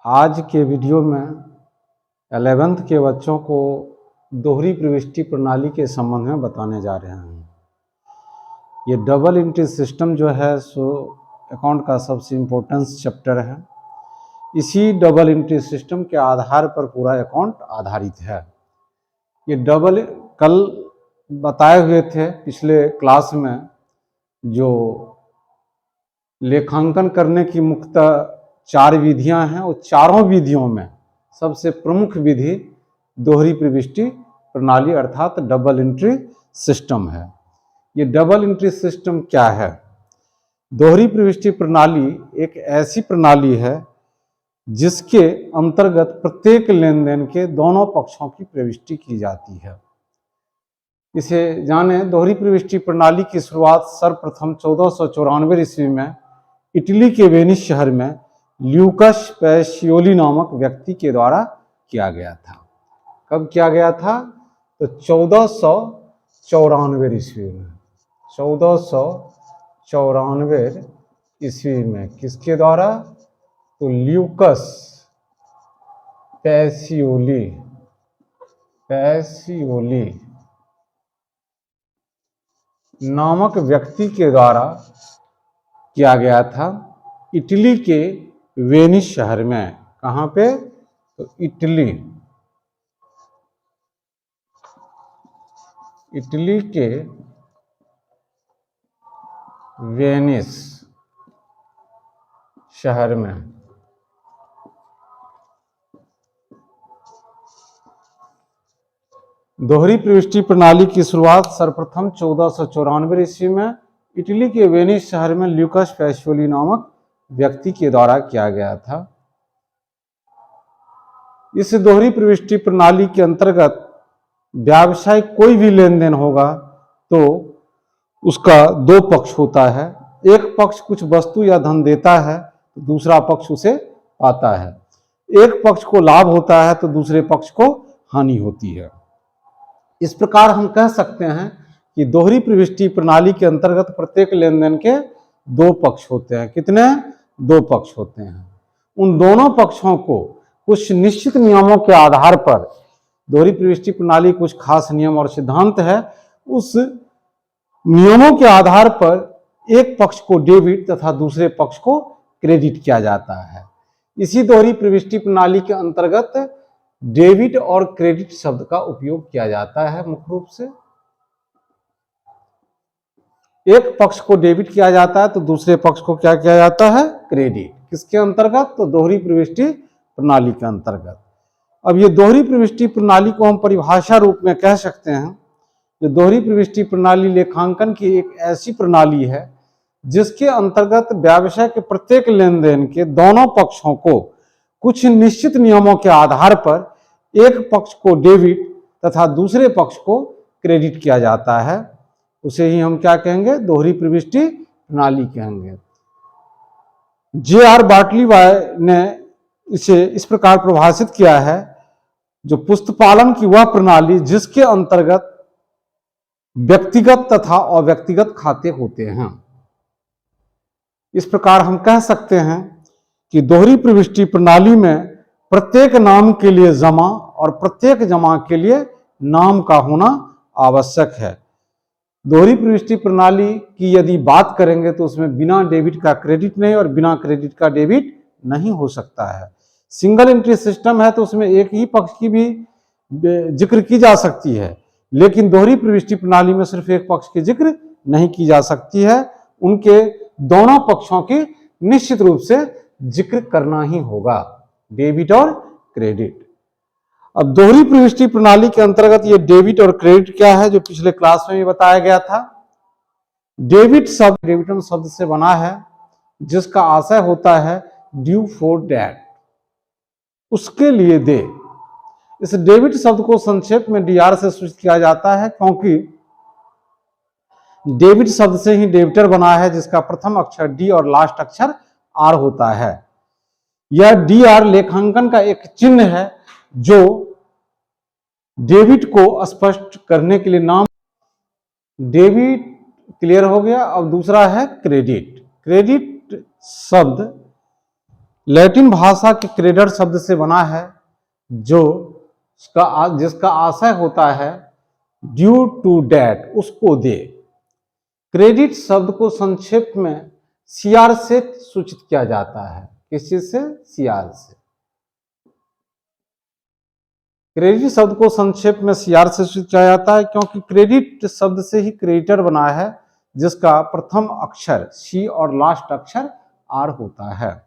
आज के वीडियो में 11th के बच्चों को दोहरी प्रविष्टि प्रणाली के संबंध में बताने जा रहे हैं। ये डबल एंट्री सिस्टम जो है सो अकाउंट का सबसे इम्पोर्टेंट चैप्टर है। इसी डबल एंट्री सिस्टम के आधार पर पूरा अकाउंट आधारित है। ये डबल कल बताए हुए थे पिछले क्लास में, जो लेखांकन करने की मुख्यतः 4 विधियां हैं और चारों विधियों में सबसे प्रमुख विधि दोहरी प्रविष्टि प्रणाली अर्थात डबल एंट्री सिस्टम है। ये डबल एंट्री सिस्टम क्या है? दोहरी प्रविष्टि प्रणाली एक ऐसी प्रणाली है जिसके अंतर्गत प्रत्येक लेन देन के दोनों पक्षों की प्रविष्टि की जाती है। इसे जाने, दोहरी प्रविष्टि प्रणाली की शुरुआत सर्वप्रथम 1494 ईस्वी में इटली के वेनिस शहर में ल्यूकस पैसियोली नामक व्यक्ति के द्वारा किया गया था। कब किया गया था? तो 1494 ईस्वी में। 1494 ईस्वी में किसके द्वारा? तो ल्यूकस पैसियोली नामक व्यक्ति के द्वारा किया गया था, इटली के वेनिस शहर में। कहाँ पे? तो इटली के वेनिस शहर में। दोहरी प्रविष्टि प्रणाली की शुरुआत सर्वप्रथम 1494 ईस्वी में इटली के वेनिस शहर में ल्यूकस पैसियोली नामक व्यक्ति के द्वारा किया गया था। इस दोहरी प्रविष्टि प्रणाली के अंतर्गत व्यावसायिक कोई भी लेन देन होगा तो उसका 2 पक्ष होता है। एक पक्ष कुछ वस्तु या धन देता है तो दूसरा पक्ष उसे पाता है। एक पक्ष को लाभ होता है तो दूसरे पक्ष को हानि होती है। इस प्रकार हम कह सकते हैं कि दोहरी प्रविष्टि प्रणाली के अंतर्गत प्रत्येक लेन देन के 2 पक्ष होते हैं। कितने? 2 पक्ष होते हैं। उन दोनों पक्षों को कुछ निश्चित नियमों के आधार पर, दोहरी प्रविष्टि प्रणाली कुछ खास नियम और सिद्धांत है, उस नियमों के आधार पर एक पक्ष को डेबिट तथा दूसरे पक्ष को क्रेडिट किया जाता है। इसी दोहरी प्रविष्टि प्रणाली के अंतर्गत डेबिट और क्रेडिट शब्द का उपयोग किया जाता है। मुख्य रूप से एक पक्ष को डेबिट किया जाता है तो दूसरे पक्ष को क्या किया जाता है? क्रेडिट। किसके अंतर्गत? तो दोहरी प्रविष्टि प्रणाली के अंतर्गत। अब ये दोहरी प्रविष्टि प्रणाली को हम परिभाषा रूप में कह सकते हैं, जो दोहरी प्रविष्टि प्रणाली लेखांकन की एक ऐसी प्रणाली है जिसके अंतर्गत व्यवसाय के प्रत्येक लेन देन के दोनों पक्षों को कुछ निश्चित नियमों के आधार पर एक पक्ष को डेबिट तथा दूसरे पक्ष को क्रेडिट किया जाता है। उसे ही हम क्या कहेंगे? दोहरी प्रविष्टि प्रणाली कहेंगे। J.R. बार्टलीबाय ने इसे इस प्रकार परिभाषित किया है, जो पुस्तपालन की वह प्रणाली जिसके अंतर्गत व्यक्तिगत तथा अव्यक्तिगत खाते होते हैं। इस प्रकार हम कह सकते हैं कि दोहरी प्रविष्टि प्रणाली में प्रत्येक नाम के लिए जमा और प्रत्येक जमा के लिए नाम का होना आवश्यक है। दोहरी प्रविष्टि प्रणाली की यदि बात करेंगे तो उसमें बिना डेबिट का क्रेडिट नहीं और बिना क्रेडिट का डेबिट नहीं हो सकता है। सिंगल एंट्री सिस्टम है तो उसमें एक ही पक्ष की भी जिक्र की जा सकती है, लेकिन दोहरी प्रविष्टि प्रणाली में सिर्फ एक पक्ष की जिक्र नहीं की जा सकती है, उनके दोनों पक्षों की निश्चित रूप से जिक्र करना ही होगा, डेबिट और क्रेडिट। अब दोहरी प्रविष्टि प्रणाली के अंतर्गत ये डेबिट और क्रेडिट क्या है, जो पिछले क्लास में भी बताया गया था। डेबिट शब्द डेबिटम शब्द से बना है, जिसका आशय होता है ड्यू फॉर डेट, उसके लिए दे। इस डेबिट शब्द को संक्षेप में DR से सूचित किया जाता है, क्योंकि डेबिट शब्द से ही डेबिटर बना है, जिसका प्रथम अक्षर D और लास्ट अक्षर R होता है। यह DR लेखांकन का एक चिन्ह है जो डेबिट को स्पष्ट करने के लिए नाम। डेबिट क्लियर हो गया। अब दूसरा है क्रेडिट। क्रेडिट शब्द लैटिन भाषा के क्रेडर शब्द से बना है, जो जिसका आशय होता है ड्यू टू डेट, उसको दे। क्रेडिट शब्द को संक्षेप में सीआर से सूचित किया जाता है। किस चीज से? सीआर से। क्रेडिट शब्द को संक्षेप में सीआर से सूचित किया जाता है क्योंकि क्रेडिट शब्द से ही क्रेडिटर बना है, जिसका प्रथम अक्षर सी और लास्ट अक्षर आर होता है।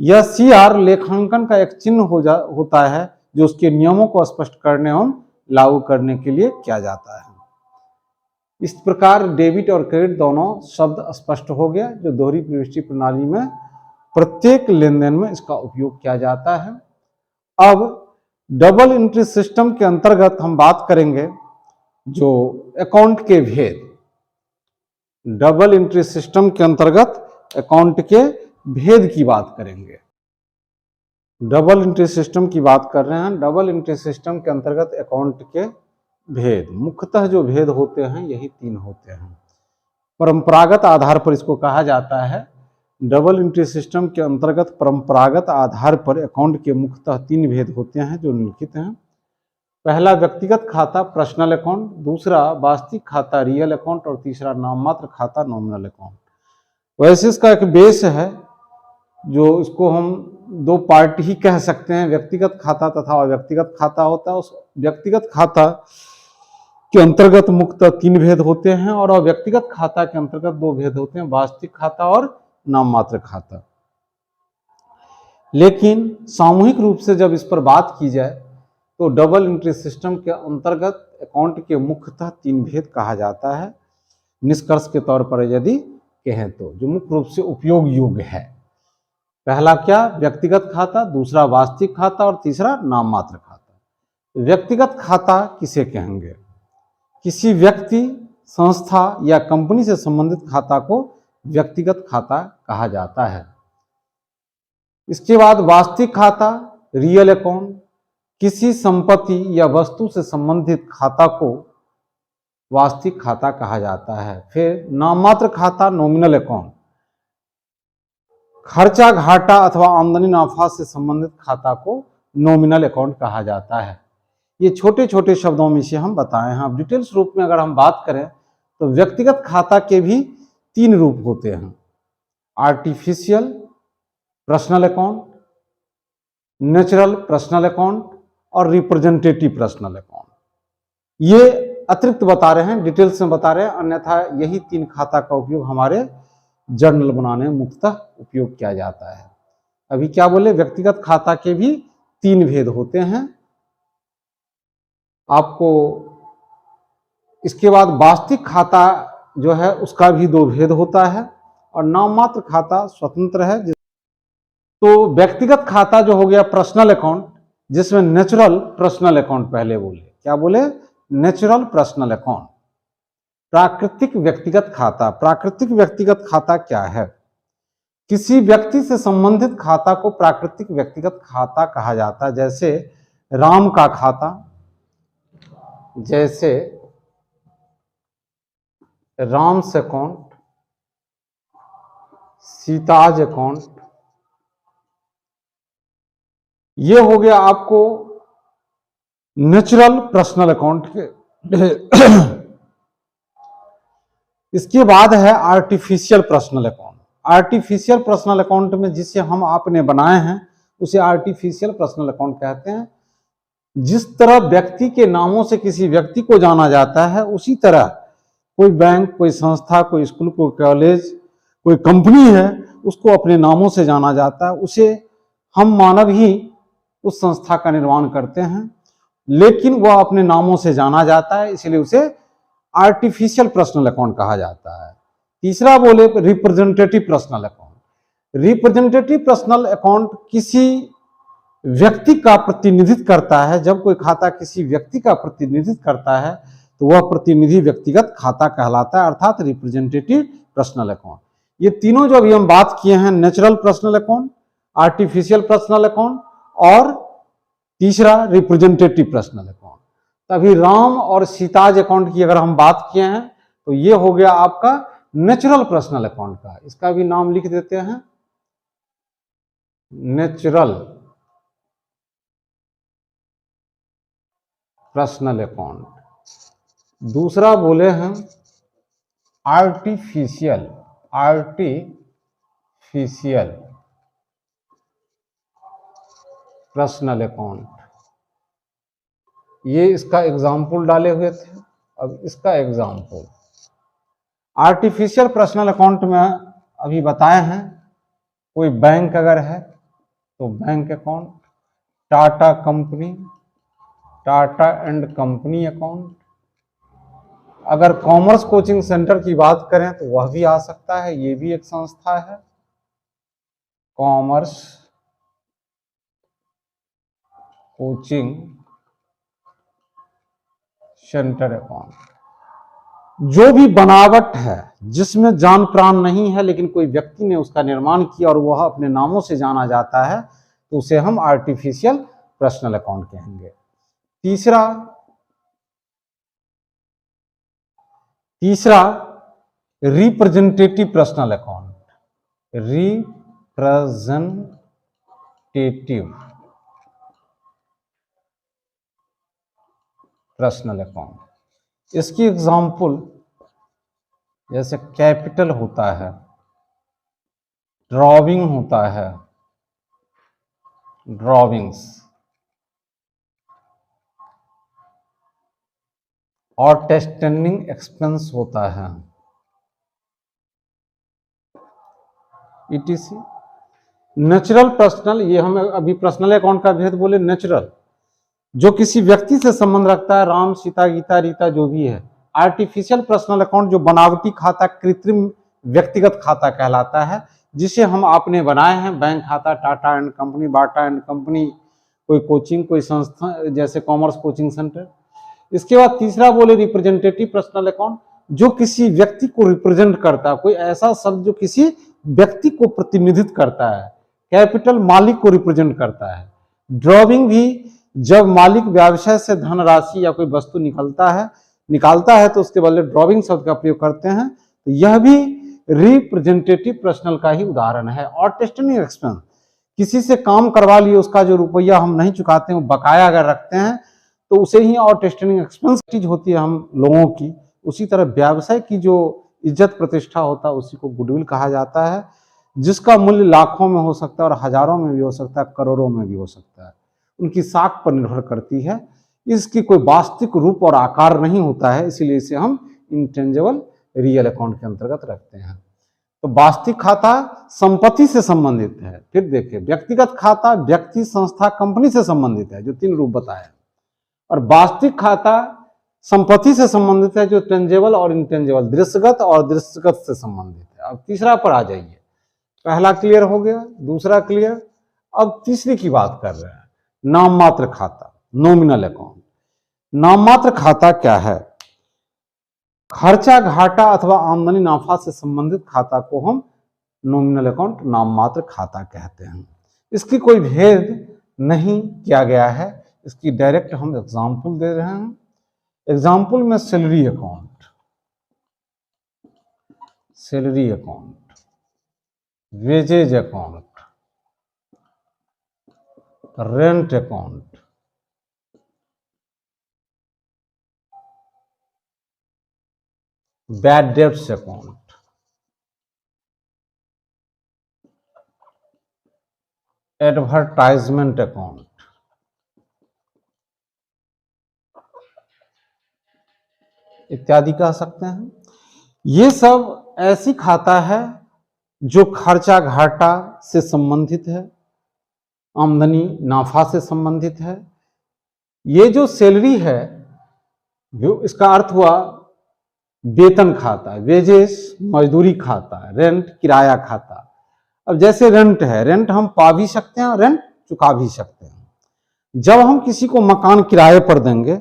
यह सीआर लेखांकन का एक चिन्ह होता है, जो उसके नियमों को स्पष्ट करने एवं लागू करने के लिए किया जाता है। इस प्रकार डेबिट और क्रेडिट दोनों शब्द स्पष्ट हो गया, जो दोहरी प्रविष्टि प्रणाली में प्रत्येक लेन देन में इसका उपयोग किया जाता है। अब डबल एंट्री सिस्टम के अंतर्गत हम बात करेंगे जो अकाउंट के भेद। डबल एंट्री सिस्टम के अंतर्गत अकाउंट के भेद की बात करेंगे। डबल एंट्री सिस्टम की बात कर रहे हैं। डबल एंट्री सिस्टम के अंतर्गत अकाउंट के भेद, मुख्यतः जो भेद होते हैं यही 3 होते हैं। परंपरागत आधार पर इसको कहा जाता है। डबल एंट्री सिस्टम के अंतर्गत परंपरागत आधार पर अकाउंट के मुख्यतः 3 भेद होते हैं जो निम्नलिखित हैं। पहला व्यक्तिगत खाता पर्सनल अकाउंट, दूसरा वास्तविक खाता रियल अकाउंट और तीसरा नाममात्र खाता नॉमिनल अकाउंट। वैसे इसका एक बेस है, जो इसको हम 2 पार्ट ही कह सकते हैं, व्यक्तिगत खाता तथा अव्यक्तिगत खाता होता है। उस व्यक्तिगत खाता के अंतर्गत मुख्यतः 3 भेद होते हैं और अव्यक्तिगत खाता के अंतर्गत 2 भेद होते हैं, वास्तविक खाता और नाममात्र खाता। लेकिन सामूहिक रूप से जब इस पर बात की जाए तो डबल एंट्री सिस्टम के अंतर्गत अकाउंट के मुख्यतः 3 भेद कहा जाता है। निष्कर्ष के तौर पर यदि कहें तो जो मुख्य रूप से उपयोग योग्य है, पहला क्या? व्यक्तिगत खाता, दूसरा वास्तविक खाता और तीसरा नाममात्र खाता। व्यक्तिगत खाता किसे कहेंगे? किसी व्यक्ति, संस्था या कंपनी से संबंधित खाता को व्यक्तिगत खाता कहा जाता है। इसके बाद वास्तविक खाता रियल अकाउंट, किसी संपत्ति या वस्तु से संबंधित खाता को वास्तविक खाता कहा जाता है। फिर नाममात्र खाता नॉमिनल अकाउंट, खर्चा घाटा अथवा आमदनी नाफा से संबंधित खाता को नॉमिनल अकाउंट कहा जाता है। ये छोटे छोटे शब्दों में से हम बताए हैं। अब डिटेल्स रूप में अगर हम बात करें तो व्यक्तिगत खाता के भी 3 रूप होते हैं, artificial personal account, natural personal account और रिप्रेजेंटेटिव पर्सनल अकाउंट। ये अतिरिक्त बता रहे हैं, डिटेल्स में बता रहे हैं, अन्यथा यही 3 खाता का उपयोग हमारे जर्नल बनाने में मुख्यतः उपयोग किया जाता है। अभी क्या बोले? व्यक्तिगत खाता के भी 3 भेद होते हैं। आपको इसके बाद वास्तविक खाता जो है उसका भी 2 भेद होता है और नाममात्र खाता स्वतंत्र है। तो व्यक्तिगत खाता जो हो गया पर्सनल अकाउंट, जिसमें नेचुरल पर्सनल अकाउंट पहले बोले, क्या बोले? Natural personal account. प्राकृतिक व्यक्तिगत खाता, प्राकृतिक व्यक्तिगत खाता क्या है? किसी व्यक्ति से संबंधित खाता को प्राकृतिक व्यक्तिगत खाता कहा जाता है। जैसे राम का खाता, जैसे राम्स अकाउंट, सीताज अकाउंट, ये हो गया आपको नेचुरल पर्सनल अकाउंट के। इसके बाद है artificial personal account. Artificial personal account में जिसे हम आपने बनाए हैं उसे आर्टिफिशियल पर्सनल अकाउंट कहते हैं। जिस तरह व्यक्ति के नामों से किसी व्यक्ति को जाना जाता है, उसी तरह कोई बैंक, कोई संस्था, कोई स्कूल, कोई कॉलेज, कोई कंपनी है, उसको अपने नामों से जाना जाता है। उसे हम मानव ही उस संस्था का निर्माण करते हैं, लेकिन वह अपने नामों से जाना जाता है, इसलिए उसे आर्टिफिशियल पर्सनल अकाउंट कहा जाता है। तीसरा बोले representative personal account. Representative personal account किसी व्यक्ति का प्रतिनिधित्व करता है। जब कोई खाता किसी व्यक्ति का प्रतिनिधित्व करता है तो वह प्रतिनिधि व्यक्तिगत खाता कहलाता है, अर्थात रिप्रेजेंटेटिव पर्सनल अकाउंट। ये तीनों जो अभी हम बात किए हैं, natural personal account, artificial personal account और तीसरा रिप्रेजेंटेटिव पर्सनल अकाउंट। तभी राम और सीताज अकाउंट की अगर हम बात किए हैं तो ये हो गया आपका नेचुरल पर्सनल अकाउंट का। इसका भी नाम लिख देते हैं, नेचुरल पर्सनल अकाउंट। दूसरा बोले हम आर्टिफिशियल पर्सनल अकाउंट। ये इसका एग्जाम्पल डाले हुए थे। अब इसका एग्जाम्पल आर्टिफिशियल पर्सनल अकाउंट में अभी बताए हैं, कोई बैंक अगर है तो bank account, Tata company, Tata and company account. अगर कॉमर्स कोचिंग सेंटर की बात करें तो वह भी आ सकता है, ये भी एक संस्था है, कॉमर्स कोचिंग सेंटर अकाउंट। जो भी बनावट है, जिसमें जान प्राण नहीं है, लेकिन कोई व्यक्ति ने उसका निर्माण किया और वह अपने नामों से जाना जाता है, तो उसे हम आर्टिफिशियल पर्सनल अकाउंट कहेंगे। तीसरा representative personal account. Representative personal account. इसकी एग्जाम्पल जैसे कैपिटल होता है, ड्रॉविंग होता है, ड्रॉविंग्स, और टेस्टिंग एक्सपेंस होता है, ETC। नेचुरल पर्सनल, ये हम अभी पर्सनल अकाउंट का भेद बोले, नेचुरल जो किसी व्यक्ति से संबंध रखता है, राम सीता गीता रीता जो भी है। आर्टिफिशियल पर्सनल अकाउंट जो बनावटी खाता, कृत्रिम व्यक्तिगत खाता कहलाता है, जिसे हम आपने बनाए हैं, बैंक खाता, Tata and company, Bata and company, कोई कोचिंग, कोई संस्था जैसे कॉमर्स कोचिंग सेंटर। इसके बाद तीसरा बोले रिप्रेजेंटेटिव पर्सनल अकाउंट, जो किसी व्यक्ति को रिप्रेजेंट करता है, कोई ऐसा शब्द जो किसी व्यक्ति को प्रतिनिधित्व करता है। कैपिटल मालिक को रिप्रेजेंट करता है। ड्रॉविंग भी जब मालिक व्यवसाय से धनराशि या कोई वस्तु निकालता है तो उसके बदले ड्रॉविंग शब्द का प्रयोग करते हैं। तो यह भी रिप्रेजेंटेटिव पर्सनल का ही उदाहरण है। और टेस्टिंग एक्सपेंस, किसी से काम करवा लिए, उसका जो रुपया हम नहीं चुकाते हैं, बकाया अगर रखते हैं तो उसे ही और टेस्टिंग एक्सपेंस चीज होती है हम लोगों की। उसी तरह व्यवसाय की जो इज्जत प्रतिष्ठा होता है उसी को गुडविल कहा जाता है, जिसका मूल्य लाखों में हो सकता है और हजारों में भी हो सकता है, करोड़ों में भी हो सकता है। उनकी साख पर निर्भर करती है। इसकी कोई वास्तविक रूप और आकार नहीं होता है, इसीलिए इसे हम इंटेंजिबल रियल अकाउंट के अंतर्गत रखते हैं। तो वास्तविक खाता संपत्ति से संबंधित है। फिर देखिए, व्यक्तिगत खाता व्यक्ति, संस्था, कंपनी से संबंधित है, जो 3 रूप बताए। और वास्तविक खाता संपत्ति से संबंधित है, जो टेंजेबल और इंटेंजेबल, दृश्यगत और दृश्यगत से संबंधित है। अब तीसरा पर आ जाइए। पहला क्लियर हो गया, दूसरा क्लियर। अब तीसरी की बात कर रहे हैं, नाम मात्र खाता, नॉमिनल अकाउंट। नाम मात्र खाता क्या है? खर्चा घाटा अथवा आमदनी नाफा से संबंधित खाता को हम नॉमिनल अकाउंट, नाम मात्र खाता कहते हैं। इसकी कोई भेद नहीं किया गया है, इसकी डायरेक्ट हम एग्जाम्पल दे रहे हैं। एग्जाम्पल में salary account, wages account, rent account, bad debts account, advertisement account, इत्यादि कह सकते हैं। ये सब ऐसी खाता है जो खर्चा घाटा से संबंधित है, आमदनी नाफा से संबंधित है। ये जो सैलरी है, जो इसका अर्थ हुआ वेतन खाता, वेजेस मजदूरी खाता, रेंट किराया खाता। अब जैसे रेंट है, रेंट हम पा भी सकते हैं, रेंट चुका भी सकते हैं। जब हम किसी को मकान किराए पर देंगे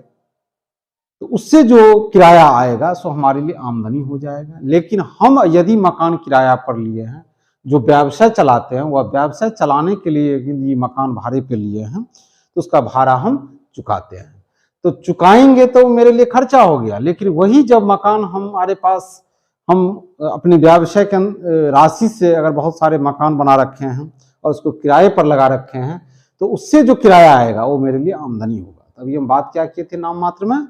तो उससे जो किराया आएगा सो हमारे लिए आमदनी हो जाएगा। लेकिन हम यदि मकान किराया पर लिए हैं, जो व्यवसाय चलाते हैं, वह व्यवसाय चलाने के लिए यदि मकान भाड़े पे लिए हैं तो उसका भाड़ा हम चुकाते हैं। तो चुकाएंगे तो मेरे लिए खर्चा हो गया, लेकिन वही जब मकान हमारे पास, हम अपने व्यवसाय के राशि से अगर बहुत सारे मकान बना रखे हैं और उसको किराए पर लगा रखे हैं, तो उससे जो किराया आएगा वो मेरे लिए आमदनी होगा। तभी हम बात क्या किए थे नाम मात्र में,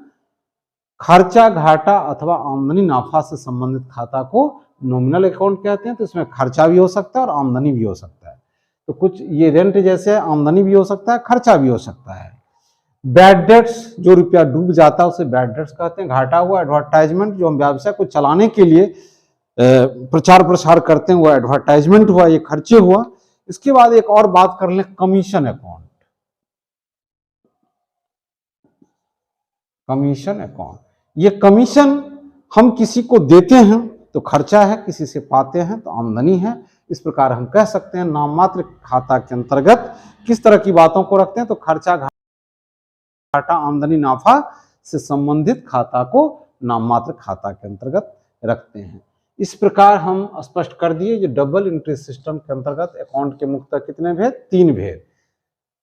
खर्चा घाटा अथवा आमदनी नाफा से संबंधित खाता को नॉमिनल अकाउंट कहते हैं। तो इसमें खर्चा भी हो सकता है और आमदनी भी हो सकता है। तो कुछ ये रेंट जैसे आमदनी भी हो सकता है, खर्चा भी हो सकता है। बैड डेट्स, जो रुपया डूब जाता है उसे बैड डेट्स कहते हैं। घाटा हुआ एडवर्टाइजमेंट, जो हम व्यवसाय को चलाने के लिए प्रचार प्रसार करते हैं, वो एडवर्टाइजमेंट हुआ, ये खर्चे हुआ। इसके बाद एक और बात कर लें, कमीशन अकाउंट। कमीशन अकाउंट, ये कमीशन हम किसी को देते हैं तो खर्चा है, किसी से पाते हैं तो आमदनी है। इस प्रकार हम कह सकते हैं नाम मात्र खाता के अंतर्गत किस तरह की बातों को रखते हैं, तो खर्चा घाटा आमदनी नाफा से संबंधित खाता को नाम मात्र खाता के अंतर्गत रखते हैं। इस प्रकार हम स्पष्ट कर दिए जो डबल एंट्री सिस्टम के अंतर्गत अकाउंट के मुख्यतः कितने भेद, 3 भेद।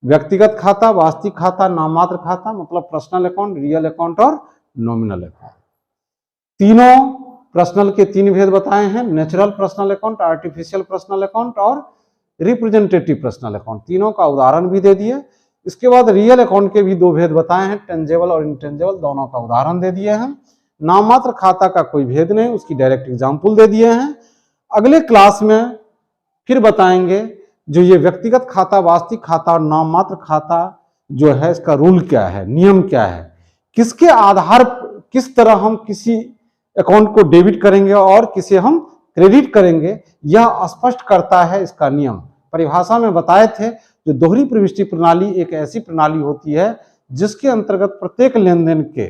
व्यक्तिगत खाता, वास्तविक खाता, नाम मात्र खाता, मतलब पर्सनल अकाउंट, रियल अकाउंट और नॉमिनल अकाउंट। तीनों पर्सनल के 3 भेद बताए हैं, natural personal account, artificial personal account और रिप्रेजेंटेटिव पर्सनल अकाउंट। तीनों का उदाहरण भी दे दिए। इसके बाद रियल अकाउंट के भी 2 भेद बताए हैं, टेंजेबल और इंटेंजेबल, दोनों का उदाहरण दे दिए हैं। नाम मात्र खाता का कोई भेद नहीं, उसकी डायरेक्ट एग्जाम्पल दे दिए हैं। अगले क्लास में फिर बताएंगे जो ये व्यक्तिगत खाता, वास्तविक खाता और नाम मात्र खाता जो है, इसका रूल क्या है, नियम क्या है, किसके आधार किस तरह हम किसी अकाउंट को डेबिट करेंगे और किसे हम क्रेडिट करेंगे, यह स्पष्ट करता है इसका नियम। परिभाषा में बताए थे जो दोहरी प्रविष्टि प्रणाली एक ऐसी प्रणाली होती है जिसके अंतर्गत प्रत्येक लेन देन के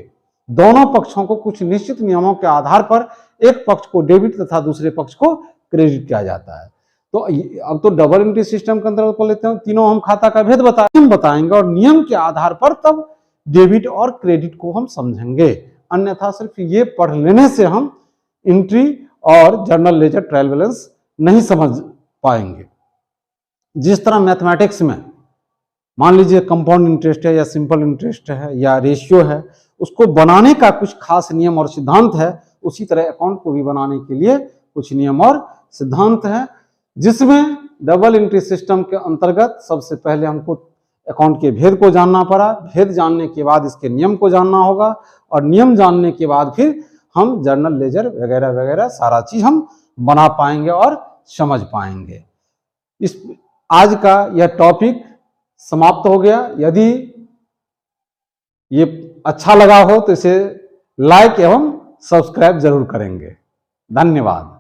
दोनों पक्षों को कुछ निश्चित नियमों के आधार पर एक पक्ष को डेबिट तथा दूसरे पक्ष को क्रेडिट किया जाता है। तो अब तो डबल एंट्री सिस्टम के अंतर्गत पढ़ लेते हैं, तीनों हम खाता का भेद बताएंगे और नियम के आधार पर तब डेबिट और क्रेडिट को हम समझेंगे। अन्यथा सिर्फ ये पढ़ लेने से हम एंट्री और जर्नल लेजर ट्रायल बैलेंस नहीं समझ पाएंगे। जिस तरह मैथमेटिक्स में मान लीजिए कंपाउंड इंटरेस्ट है या सिंपल इंटरेस्ट है या रेशियो है, उसको बनाने का कुछ खास नियम और सिद्धांत है, उसी तरह अकाउंट को भी बनाने के लिए कुछ नियम और सिद्धांत है, जिसमें डबल एंट्री सिस्टम के अंतर्गत सबसे पहले हमको अकाउंट के भेद को जानना पड़ा। भेद जानने के बाद इसके नियम को जानना होगा और नियम जानने के बाद फिर हम जर्नल लेजर वगैरह वगैरह सारा चीज हम बना पाएंगे और समझ पाएंगे। इस आज का यह टॉपिक समाप्त हो गया। यदि ये अच्छा लगा हो तो इसे लाइक एवं सब्सक्राइब जरूर करेंगे। धन्यवाद।